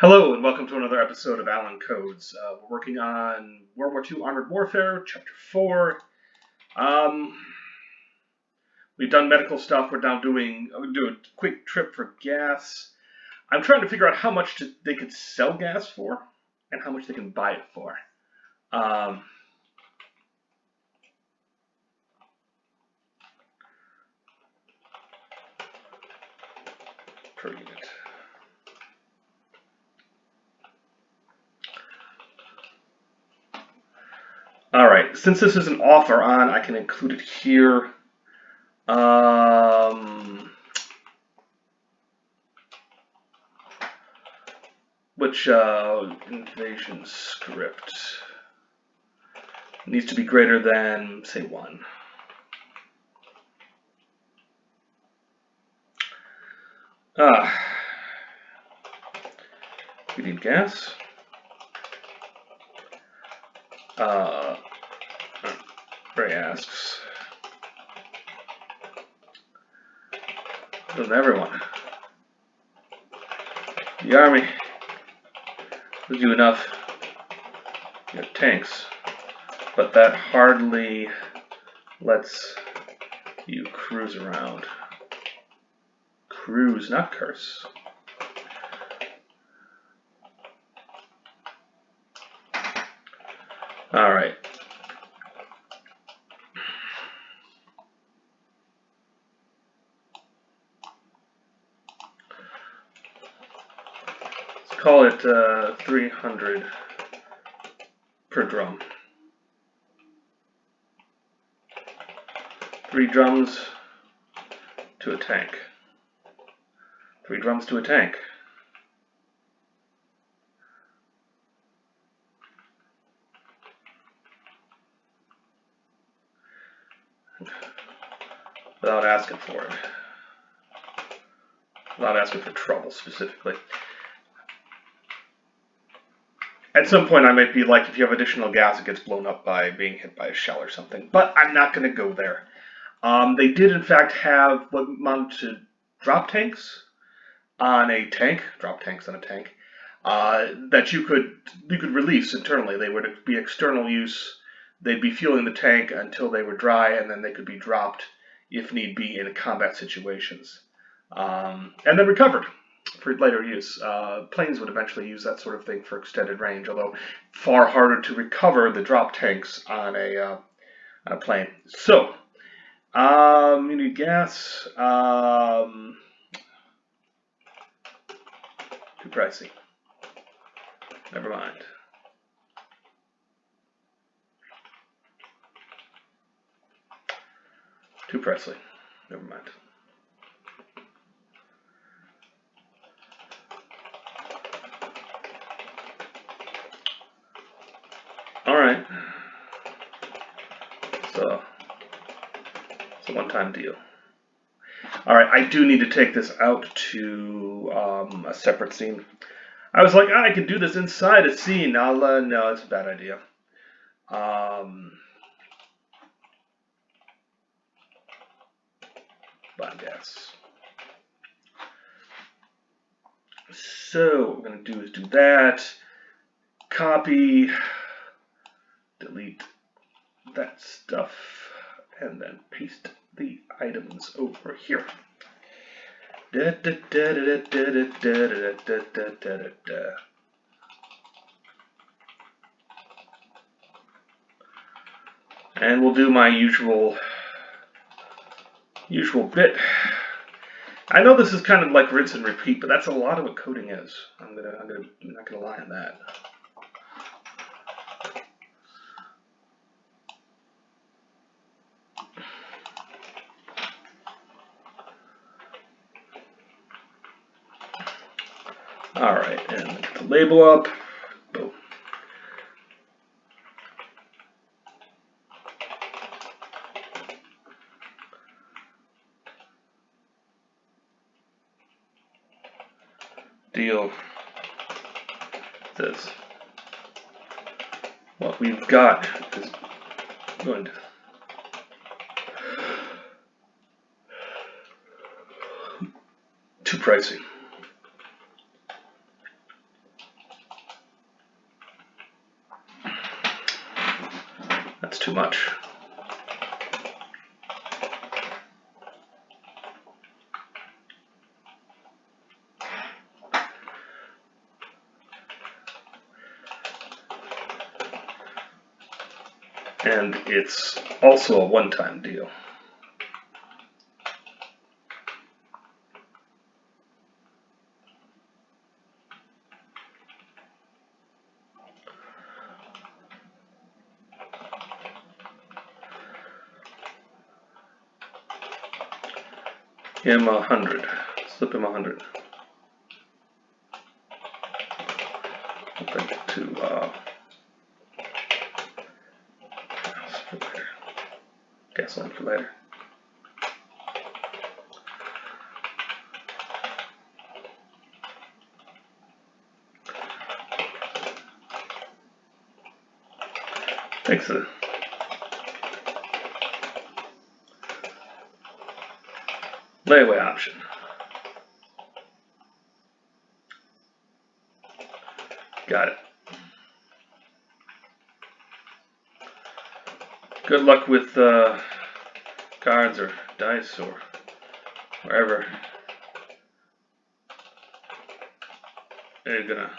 Hello and welcome to another episode of Allen Codes. We're working on World War II Armored Warfare, Chapter 4. We've done medical stuff. We're now doing a quick trip for gas. I'm trying to figure out how much they could sell gas for and how much they can buy it for. Per unit. Alright, since this is an off or on, I can include it here. Which invasion script needs to be greater than, say, 1. We need gas. Ray asks, doesn't everyone? The army gives you enough. You have tanks, but that hardly lets you cruise around. Cruise, not curse. All right. Let's call it 300 per drum. 3 drums to a tank. 3 drums to a tank. Without asking for it. Without asking for trouble specifically. At some point I might be like, if you have additional gas, it gets blown up by being hit by a shell or something. But I'm not going to go there. They did in fact have what amounted to drop tanks on a tank. Drop tanks on a tank. That you could release internally. They would be external use. They'd be fueling the tank until they were dry, and then they could be dropped if need be in combat situations, and then recovered for later use. Planes would eventually use that sort of thing for extended range, although far harder to recover the drop tanks on a plane. So, you need gas. Too pricey. Never mind. Too pricey. Never mind. Alright. So, it's a one-time deal. Alright, I do need to take this out to a separate scene. I was like, I could do this inside a scene. No, it's a bad idea. Gas. So what we're going to do is do that, copy, delete that stuff, and then paste the items over here. And we'll do my usual bit. I know this is kind of like rinse and repeat, but that's a lot of what coding is. I'm not gonna lie on that. All right, and get the label up. Boom. Deal this. What we've got is going to too pricey. That's too much. And it's also a one-time deal. Him 100. Slip him 100. Back to gasoline for later. Takes a layaway option. Got it. Good luck with cards or dice or wherever you're gonna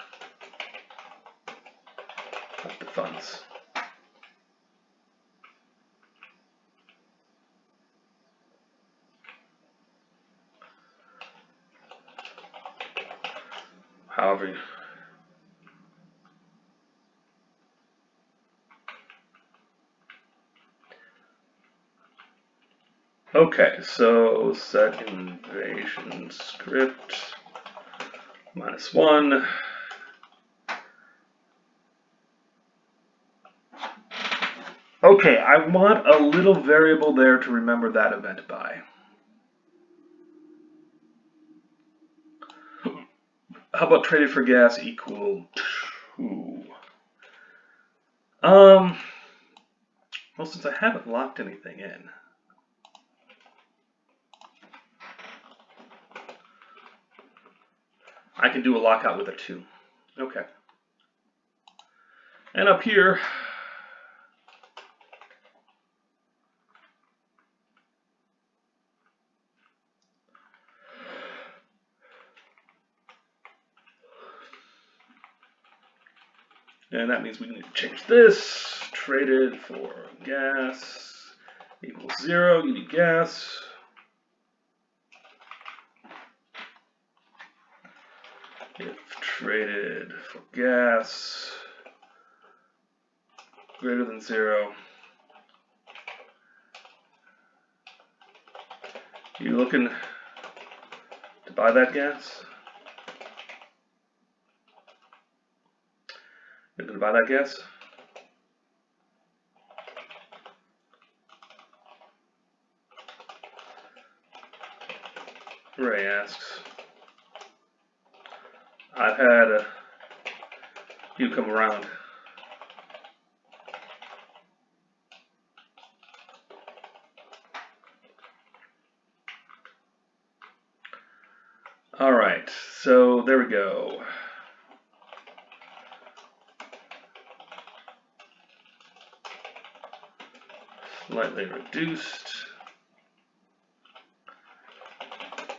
have the funds. However you okay, so set invasion script -1. Okay, I want a little variable there to remember that event by. How about traded for gas equal 2? Well, since I haven't locked anything in, I can do a lockout with a 2. Okay. And up here, and that means we need to change this. Traded for gas equals 0. You need gas. If traded for gas greater than 0, you looking to buy that gas? You looking to buy that gas? Ray asks. I've had you come around. All right, so there we go. Slightly reduced.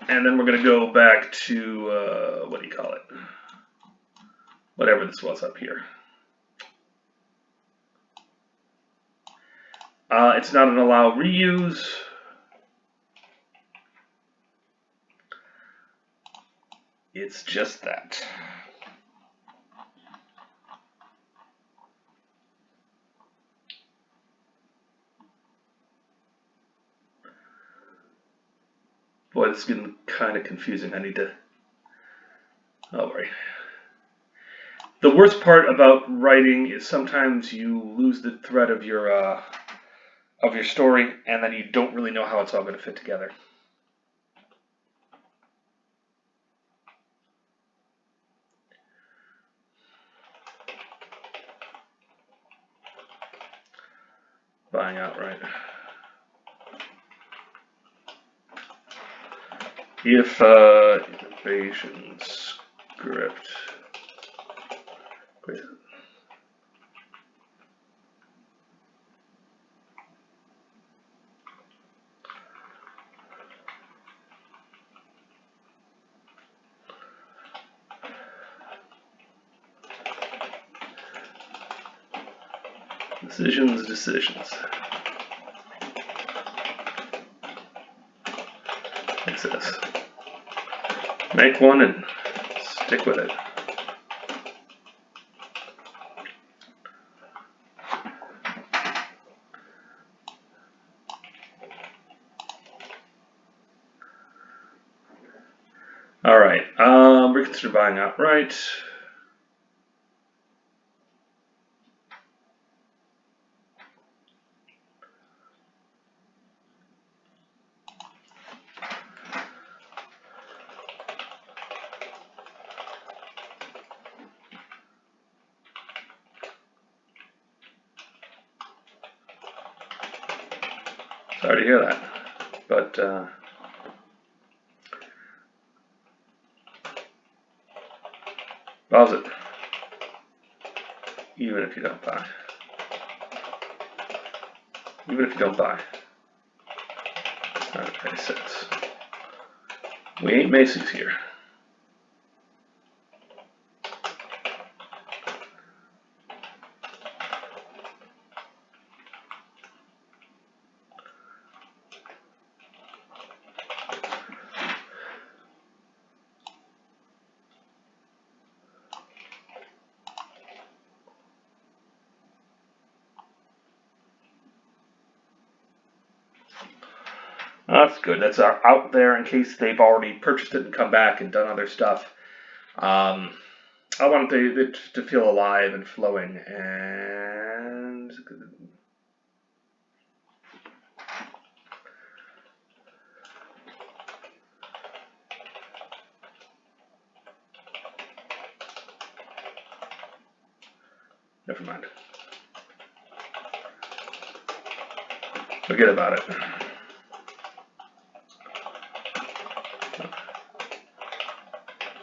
And then we're going to go back to, what do you call it? Whatever this was up here. It's not an allow reuse. It's just that. Boy, this is getting kind of confusing. I need to... Oh, worry. The worst part about writing is sometimes you lose the thread of your story, and then you don't really know how it's all going to fit together. Buying outright. If invasion script Decisions, decisions. Makes this. Make one and stick with it. All right, reconsider buying outright. Sorry to hear that, but pause it, even if you don't buy. Even if you don't buy. Not pay 6. We ain't Macy's here. That's good. That's out there in case they've already purchased it and come back and done other stuff. I want it to feel alive and flowing. And never mind. Forget about it.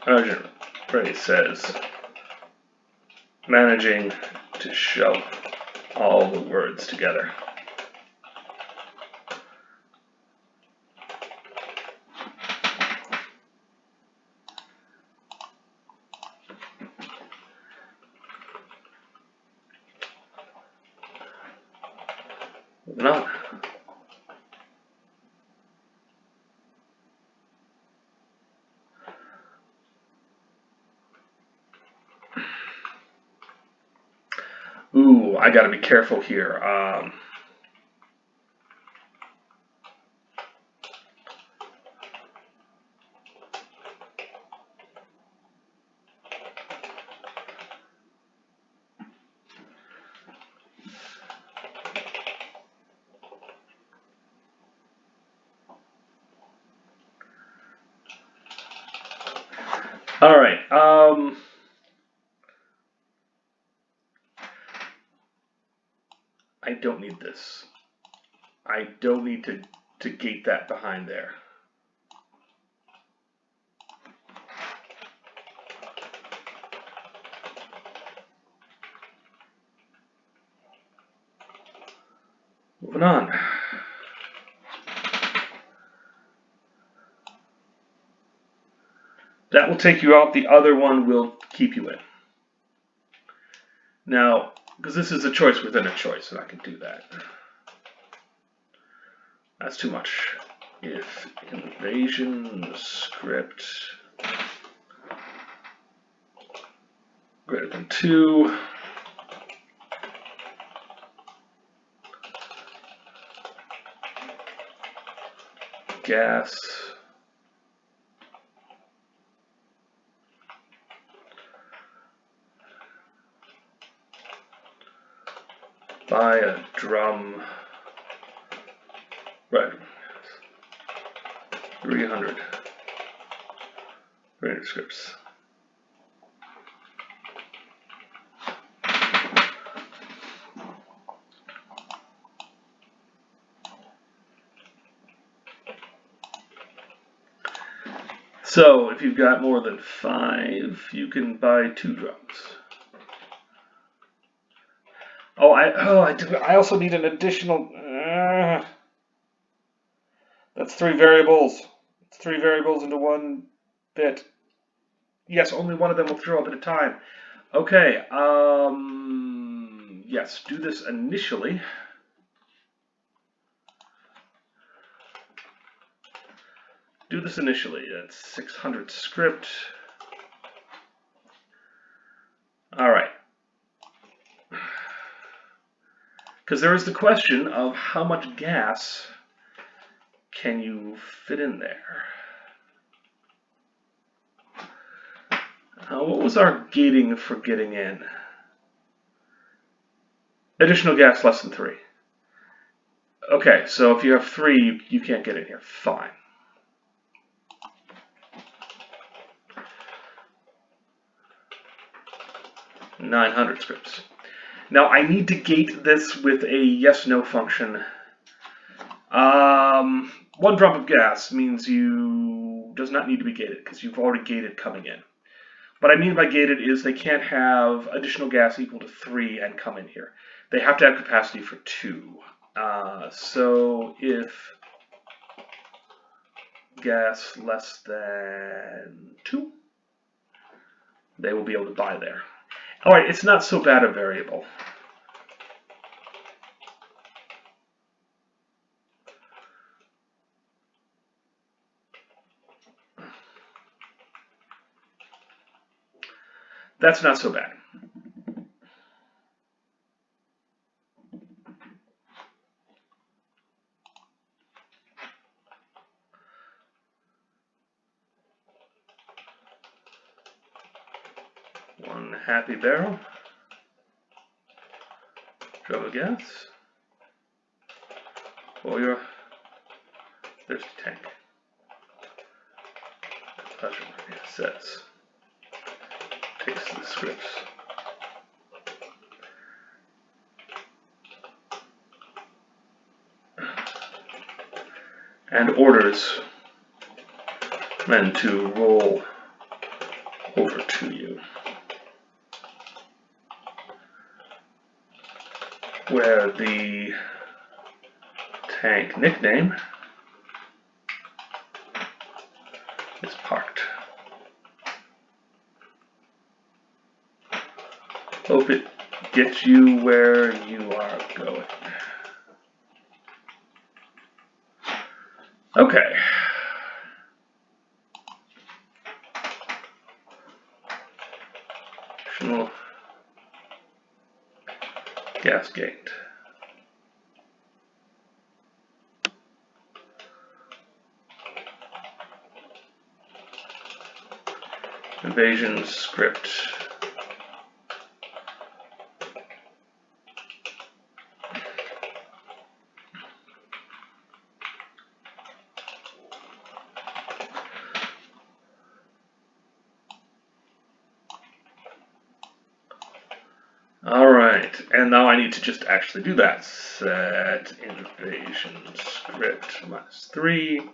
Urgent phrase says, managing to shove all the words together. Moving on. Ooh, I gotta be careful here. All right. I don't need this. I don't need to gate that behind there. Moving on. That will take you out. The other one will keep you in. Now, because this is a choice within a choice, and I can do that. That's too much. If invasion script greater than 2, gas buy a drum, right, 300 scripts. So if you've got more than 5, you can buy 2 drums. I also need an additional. That's 3 variables. It's 3 variables into 1 bit. Yes, only one of them will throw up at a time. Okay. yes, do this initially. Do this initially. That's 600 script. All right. Because there is the question of how much gas can you fit in there. What was our gating for getting in? Additional gas less than 3. Okay, so if you have 3, you can't get in here. Fine. $900 scripts. Now I need to gate this with a yes/no function. 1 drop of gas means you does not need to be gated because you've already gated coming in. What I mean by gated is they can't have additional gas equal to 3 and come in here. They have to have capacity for 2. So if gas less than 2, they will be able to buy there. All right, it's not so bad a variable. That's not so bad. One happy barrel. Drop of gas. For your thirsty tank. Pleasure sets. Takes the scripts. And orders men to roll over to you. Where the tank nickname is parked. Hope it gets you where you are going. Okay. Additional gas gate. Invasion script. Alright, and now I need to just actually do that. Set invasion script -3.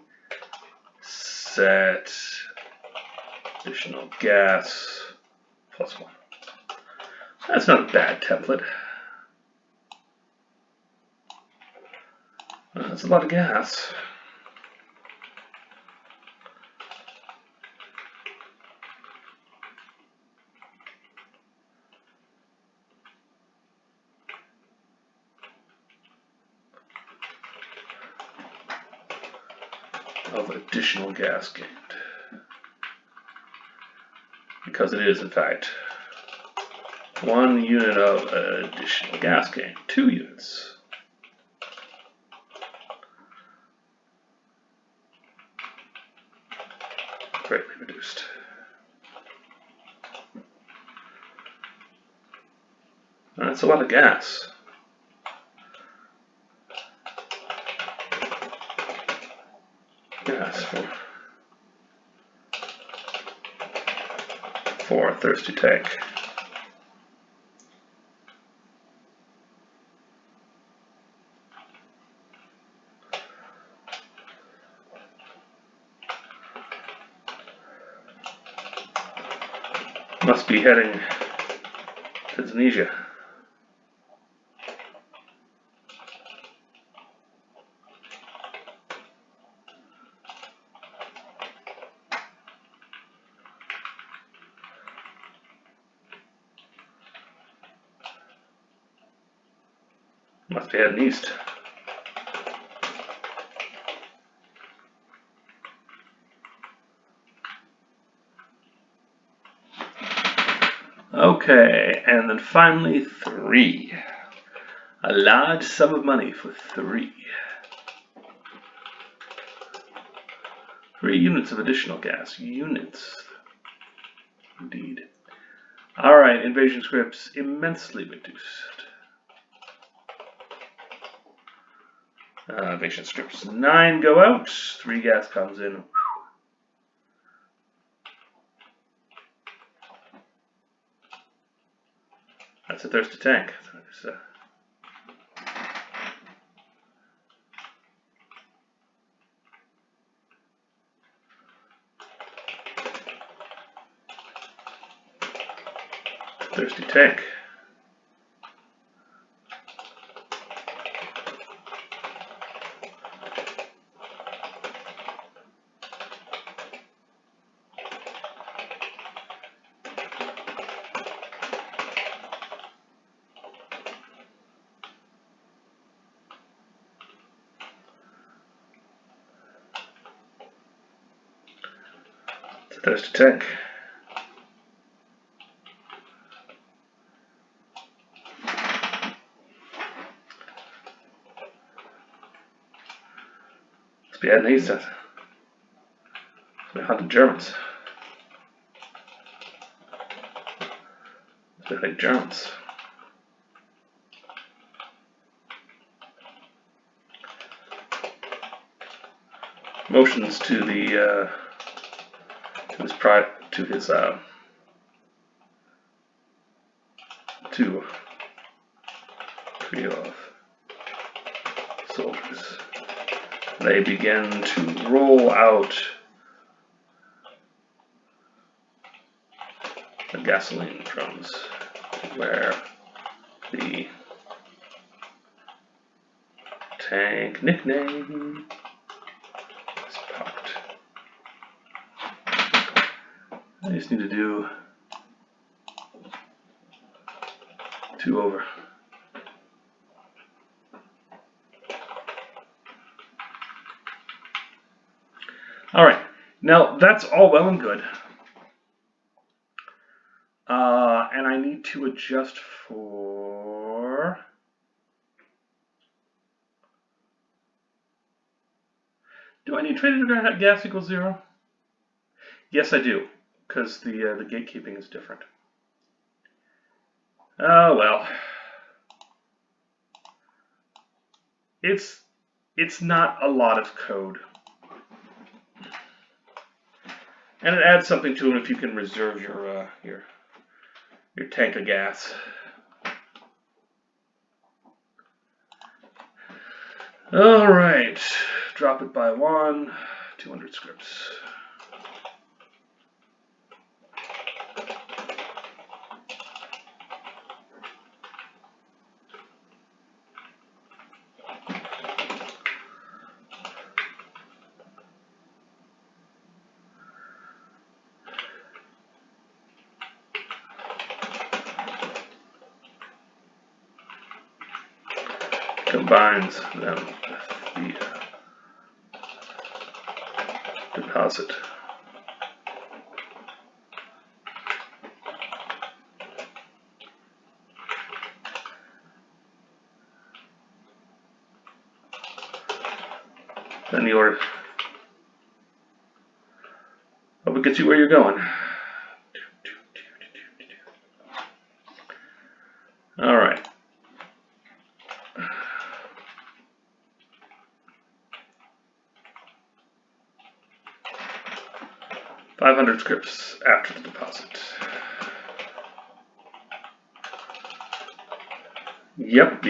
Set additional gas +1. That's not a bad template. That's a lot of gas. Of additional gas gained. Because it is, in fact, 1 unit of additional gas gain, 2 units. Greatly reduced. That's a lot of gas. Gas for a thirsty tank. Must be heading to Tunisia. Must be heading east. Okay, and then finally 3. A large sum of money for 3. 3 units of additional gas. Units. Indeed. Alright, invasion scripts immensely reduced. Invasion scripts 9 go out. 3 gas comes in. That's a thirsty tank. Thirsty tank. It's a thirsty tank. Yeah, and he's we hunted Germans. They like Germans. Motions to the to trio of soldiers. They begin to roll out the gasoline drums where the tank nickname is parked. I just need to do 2 over. Alright, now that's all well and good. And I need to adjust for... Do I need traded gas equals 0? Yes, I do, because the gatekeeping is different. Oh, well. It's not a lot of code. And it adds something to it if you can reserve your tank of gas. All right, drop it by 1, 200 scripts. Combines them with the deposit. Then the order. Hope it gets you where you're going. All right. 500 scripts after the deposit. Yep.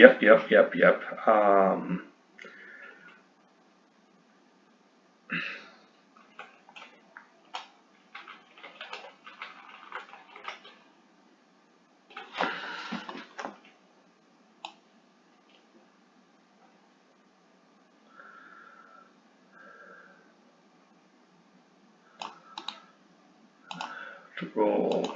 To roll.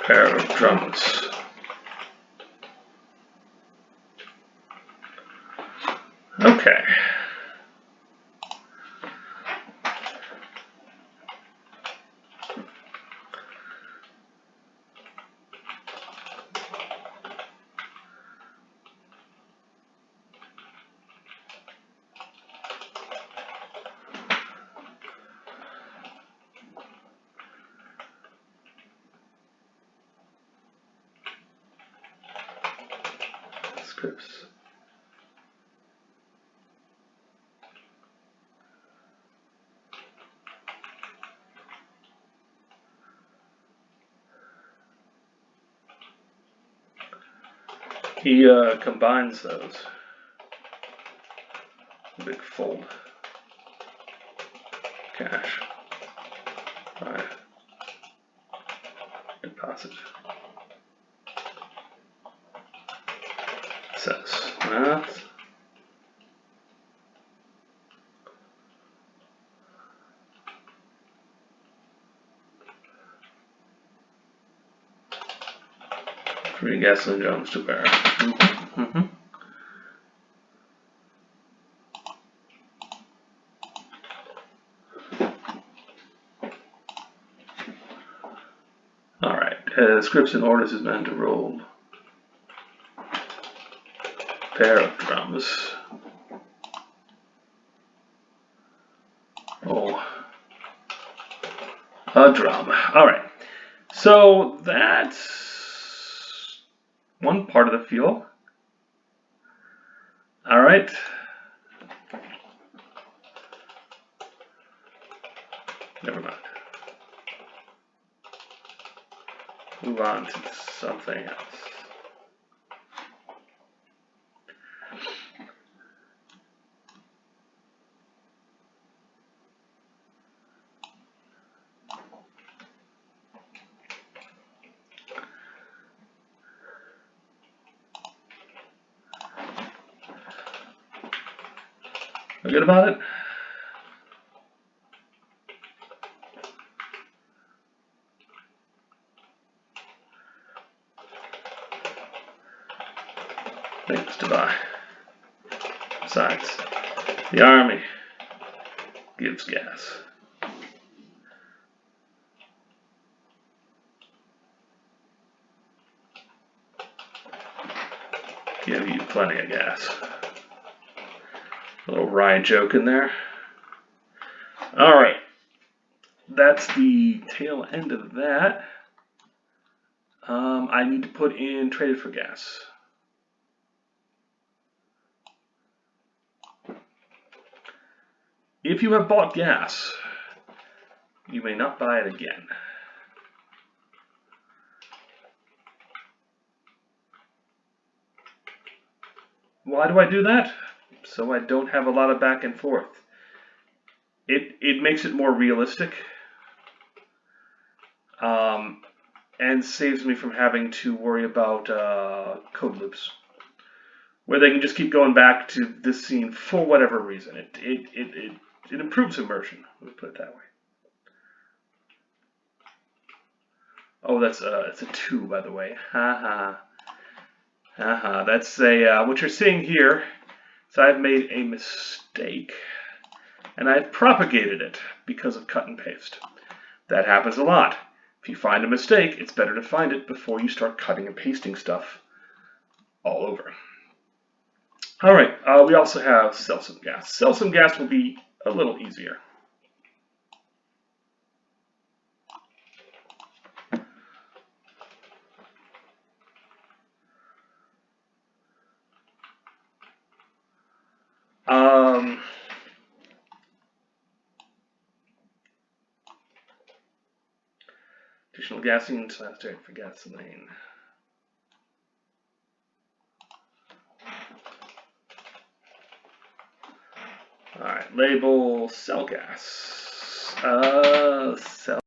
pair of drums. Okay. Scripts. He combines those. Big fold. Cache. Alright. Deposit. Sets. Math. Three gasoline drums to bear. Alright, scripts and orders is meant to roll. Pair of drums. Oh, a drum. Alright, so that's one part of the feel. Alright. Never mind. Move on to something else. Feel good about it? Things to buy. Besides, the army gives gas. Give you plenty of gas. A little wry joke in there. Alright. That's the tail end of that. I need to put in traded for gas. If you have bought gas, you may not buy it again. Why do I do that? So I don't have a lot of back and forth. It makes it more realistic, and saves me from having to worry about code loops, where they can just keep going back to this scene for whatever reason. It improves immersion. Let me put it that way. Oh, it's a 2, by the way. That's a what you're seeing here. So I've made a mistake, and I've propagated it because of cut and paste. That happens a lot. If you find a mistake, it's better to find it before you start cutting and pasting stuff all over. All right, we also have sell some gas. Sell some gas will be a little easier. Additional gasoline, so that's for gasoline. All right, label sell gas. Sell